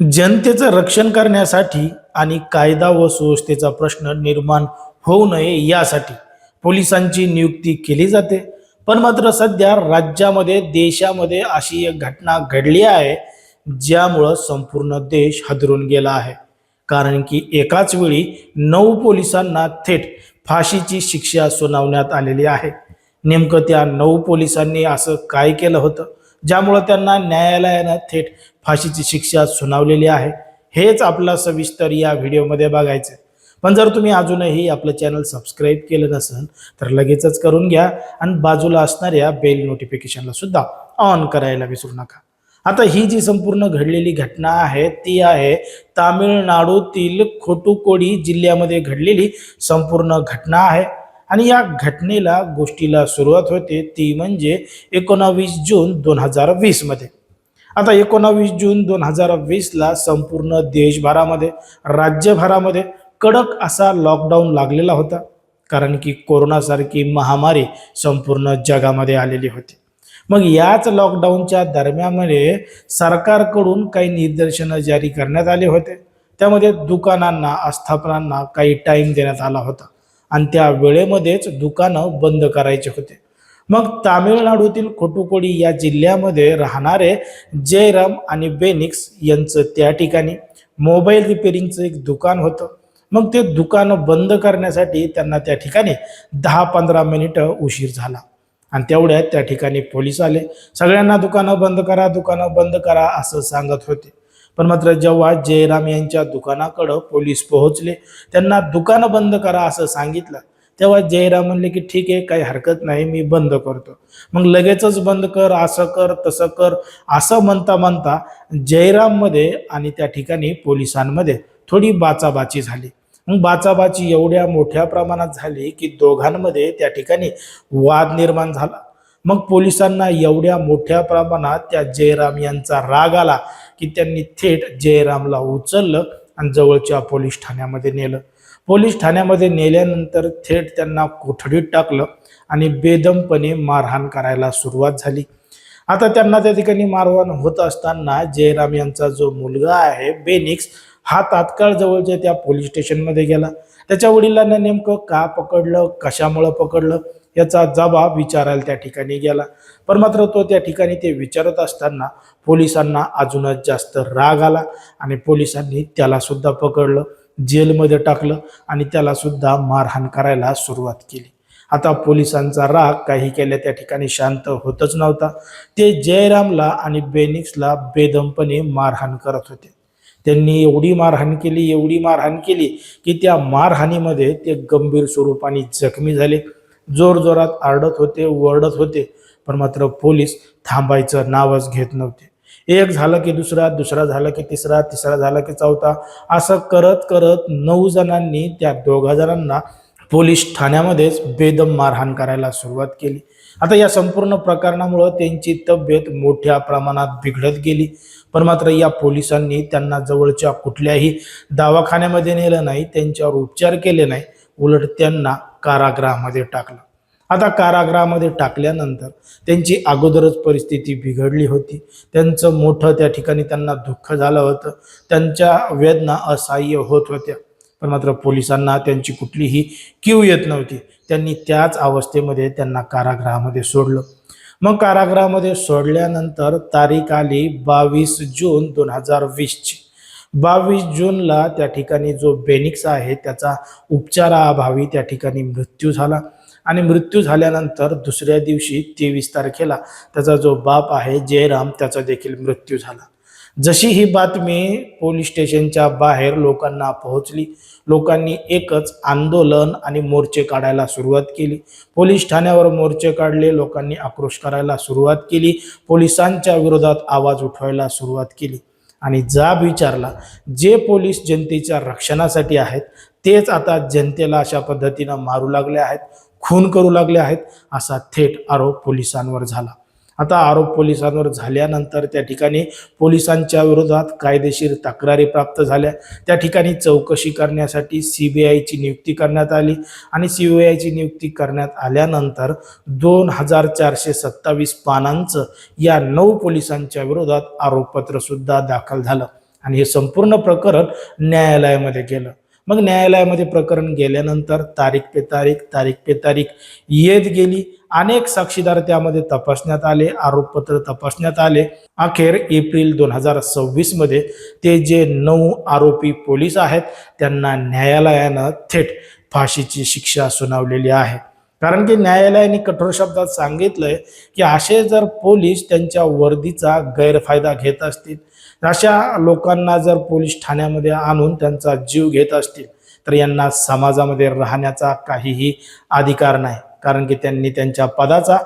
जनतेचं रक्षण करण्यासाठी आणि कायदा व सुव्यवस्थेचा प्रश्न निर्माण होऊ नये यासाठी पोलिसांची नियुक्ती केली जाते. पण मात्र सध्या राज्यामध्ये देशामध्ये अशी एक घटना घडली आहे ज्यामुळं संपूर्ण देश हादरून गेला आहे. कारण की एकाच वेळी 9 पोलिसांना थेट फाशीची शिक्षा सुनावण्यात आलेली आहे. नेमकं त्या 9 पोलिसांनी असं काय केलं होतं ज्यामुळे त्यांना न्यायालयानं थेट फाशीची शिक्षा सुनावलेली आहे, हेच आपला सविस्तर या व्हिडिओमध्ये बघायचं. पण जर तुम्ही अजूनही आपलं चॅनल सबस्क्राईब केलं नसेल तर लगेचच करून घ्या आणि बाजूला असणाऱ्या बेल नोटिफिकेशनला सुद्धा ऑन करायला विसरू नका. आता ही जी संपूर्ण घडलेली घटना आहे ती आहे तामिळनाडूतील खोटुकोडी जिल्ह्यामध्ये घडलेली संपूर्ण घटना आहे. आणि या घटनेला गोष्टीला सुरुवात होते ती म्हणजे 19 जून 2020 मध्ये. आता 19 जून 2020 ला संपूर्ण देशभरामध्ये राज्यभरामध्ये कडक असा लॉकडाऊन लागलेला होता. कारण की कोरोनासारखी महामारी संपूर्ण जगामध्ये आलेली होती. मग याच लॉकडाऊनच्या दरम्यानमध्ये सरकारकडून काही निर्देशनं जारी करण्यात आले होते. त्यामध्ये दुकानांना आस्थापनांना काही टाइम देण्यात आला होता आणि त्या वेळेमध्येच दुकानं बंद करायचे होते. मग तामिळनाडूतील कोटुकोडी या जिल्ह्यामध्ये राहणारे जयराम आणि बेनिक्स यांचं त्या ठिकाणी मोबाईल रिपेअरिंगचं एक दुकान होतं. मग ते दुकान बंद करण्यासाठी त्यांना त्या ठिकाणी 10-15 मिनिटं उशीर झाला आणि तेवढ्यात त्या ठिकाणी पोलीस आले. सगळ्यांना दुकानं बंद करा असं सांगत होते. पण मात्र जेव्हा जयराम यांच्या दुकानाकडं पोलीस पोहोचले, त्यांना दुकानं बंद करा असं सांगितलं, तेव्हा जयराम म्हणले की ठीक आहे, काही हरकत नाही, मी बंद करतो. मग लगेचच बंद कर, असं कर, तसं कर असं म्हणता म्हणता जयराममध्ये आणि त्या ठिकाणी पोलिसांमध्ये थोडी बाचाबाची झाली. मग बाचाबाची एवढ्या मोठ्या प्रमाणात झाली की दोघांमध्ये त्या ठिकाणी वाद निर्माण झाला. मग पोलिसांना एवढ्या मोठ्या प्रमाणात त्या जयराम यांचा राग आला की त्यांनी थेट जयरामला उचललं आणि जवळच्या पोलीस ठाण्यामध्ये नेलं. पोलीस ठाण्यामध्ये नेल्यानंतर थेट त्यांना कोठडीत टाकलं आणि बेदमपणे मारहाण करायला सुरुवात झाली. आता त्यांना त्या ठिकाणी मारहाण होत असताना जयराम यांचा जो मुलगा आहे बेनिक्स हा तात्काळ जवळच्या त्या पोलीस स्टेशनमध्ये गेला. त्याच्या वडिलांना नेमकं का पकडलं, कशामुळं पकडलं याचा जबाब विचारायला त्या ठिकाणी गेला. पण मात्र तो त्या ठिकाणी ते विचारत असताना पोलिसांना अजूनच जास्त राग आला आणि पोलिसांनी त्याला सुद्धा पकडलं, जेलमध्ये टाकलं आणि त्याला सुद्धा मारहाण करायला सुरुवात केली. आता पोलिसांचा राग काही केल्या त्या ठिकाणी शांत होतच नव्हता. ते जयरामला आणि बेनिक्सला बेदमपणे मारहाण करत होते. त्यांनी एवढी मारहाण केली की त्या मारहाणीमध्ये ते गंभीर स्वरूपाने जखमी झाले. जोरजोरात आरडत होते, ओरडत होते. पण मात्र पोलीस थांबायचं नावच घेत नव्हते. एक झालं की दुसरा, दुसरा झाला की तिसरा, तिसरा झाला की चौथा, असं करत करत 9 जणांनी त्या 2 जणांना पोलीस ठाण्यामध्येच बेदम मारहाण करायला सुरुवात केली. आता या संपूर्ण प्रकरणामुळे त्यांची तब्येत मोठ्या प्रमाणात बिघडत गेली. पण मात्र या पोलिसांनी त्यांना जवळच्या कुठल्याही दवाखान्यामध्ये नेलं नाही, त्यांच्यावर उपचार केले नाही, उलट त्यांना कारागृहामध्ये टाकलं. आता कारागृहामध्ये टाकल्यानंतर त्यांची अगोदरच परिस्थिती बिघडली होती. त्यांचं मोठं त्या ठिकाणी त्यांना दुःख झालं होतं. त्यांच्या वेदना असह्य होत होत्या. पण मात्र पोलिसांना त्यांची कुठलीही कीव येत नव्हती. त्यांनी त्याच अवस्थेमध्ये त्यांना कारागृहामध्ये सोडलं. मग कारागृहामध्ये सोडल्यानंतर तारीख आली 22 जून 2020 ची. 22 जूनला त्या ठिकाणी जो बेनिक्स आहे त्याचा उपचाराअभावी त्या ठिकाणी मृत्यू झाला आणि मृत्यू झाल्यानंतर दुसऱ्या दिवशी 23 तारखेला त्याचा जो बाप आहे जयराम त्याचा देखील मृत्यू झाला. जशी ही बातमी पोलीस स्टेशनच्या बाहेर लोकांना पोहोचली, लोकांनी एकच आंदोलन आणि मोर्चे काढायला सुरुवात केली. पोलीस ठाण्यावर मोर्चे काढले, लोकांनी आक्रोश करायला सुरुवात केली, पोलिसांच्या विरोधात आवाज उठवायला सुरुवात केली आणि जाब विचारला, जे पोलीस जनतेच्या रक्षणासाठी आहेत तेच आता जनतेला अशा पद्धतीनं मारू लागले आहेत, खून करू लागले आहेत, असा थेट आरोप पोलिसांवर झाला. आता आरोप पोलिसांवर झाल्यानंतर त्या ठिकाणी पोलिसांच्या विरोधात कायदेशीर तक्रारी प्राप्त झाल्या. त्या ठिकाणी चौकशी करण्यासाठी CBIची नियुक्ती करण्यात आली आणि CBIची नियुक्ती करण्यात आल्यानंतर 2427 पानांचं या 9 पोलिसांच्या विरोधात आरोपपत्र सुद्धा दाखल झालं आणि हे संपूर्ण प्रकरण न्यायालयामध्ये गेलं. मग न्यायालयामध्ये प्रकरण गेल्यानंतर तारीख पे तारीख येत गेली. अनेक साक्षीदार त्यामध्ये तपासण्यात आले, आरोपपत्र तपासण्यात आले. अखेर एप्रिल 2026 मध्ये ते जे 9 आरोपी पोलीस आहेत त्यांना न्यायालयानं थेट फाशीची शिक्षा सुनावलेली आहे. कारण की न्यायालयाने कठोर शब्दात सांगितलंय की असे जर पोलीस त्यांच्या वर्दीचा गैरफायदा घेत असतील, अशा लोकांना जर पोलीस ठाण्यामध्ये आणून त्यांचा जीव घेत असतील तर यांना समाजामध्ये राहण्याचा काहीही अधिकार नाही. कारण की त्यांनी त्यांच्या पदाचा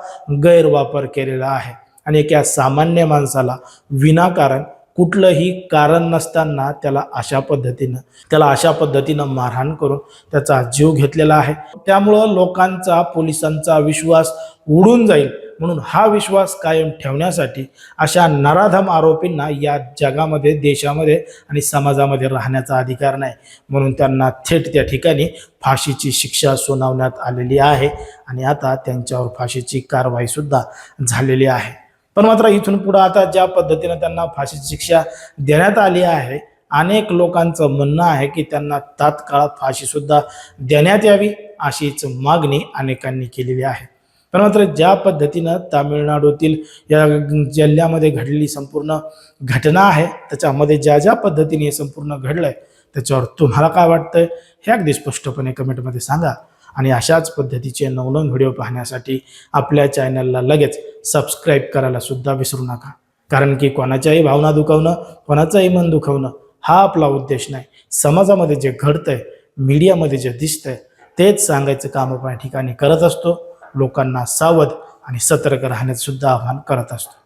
गैरवापर केलेला आहे आणि एका सामान्य माणसाला विनाकारण कुठलंही कारण नसताना त्याला अशा पद्धतीनं मारहाण करून त्याचा जीव घेतलेला आहे. त्यामुळं लोकांचा पोलिसांचा विश्वास उडून जाईल, म्हणून हा विश्वास कायम ठेवण्यासाठी अशा नराधम आरोपींना या जगामध्ये, देशामध्ये आणि समाजामध्ये राहण्याचा अधिकार नाही. म्हणून त्यांना थेट त्या ठिकाणी फाशीची शिक्षा सुनावण्यात आलेली आहे आणि आता त्यांच्यावर फाशीची कारवाई सुद्धा झालेली आहे. पण मात्र इथून पुढे आता ज्या पद्धतीने त्यांना फाशीची शिक्षा देण्यात आली आहे, अनेक लोकांचं म्हणणं आहे की त्यांना तात्काळ फाशी सुद्धा देण्यात यावी अशीच मागणी अनेकांनी केलेली आहे. पण मात्र ज्या पद्धतीनं तामिळनाडूतील या जिल्ह्यामध्ये घडलेली संपूर्ण घटना आहे, त्याच्यामध्ये ज्या पद्धतीने हे संपूर्ण घडलंय त्याच्यावर तुम्हाला काय वाटतंय हे अगदी स्पष्टपणे कमेंटमध्ये सांगा. आणि अशाच पद्धतीचे नवनवीन व्हिडिओ पाहण्यासाठी आपल्या चॅनलला लगेच सबस्क्राईब करायला सुद्धा विसरू नका. कारण की कोणाच्याही भावना दुखावणं, कोणाचंही मन दुखवणं हा आपला उद्देश नाही. समाजामध्ये जे घडतंय, मीडियामध्ये जे दिसतंय तेच सांगायचं काम आपण या ठिकाणी करत असतो. लोकांना सावध आणि सतर्क राहण्याचं सुद्धा आवाहन करत असतो.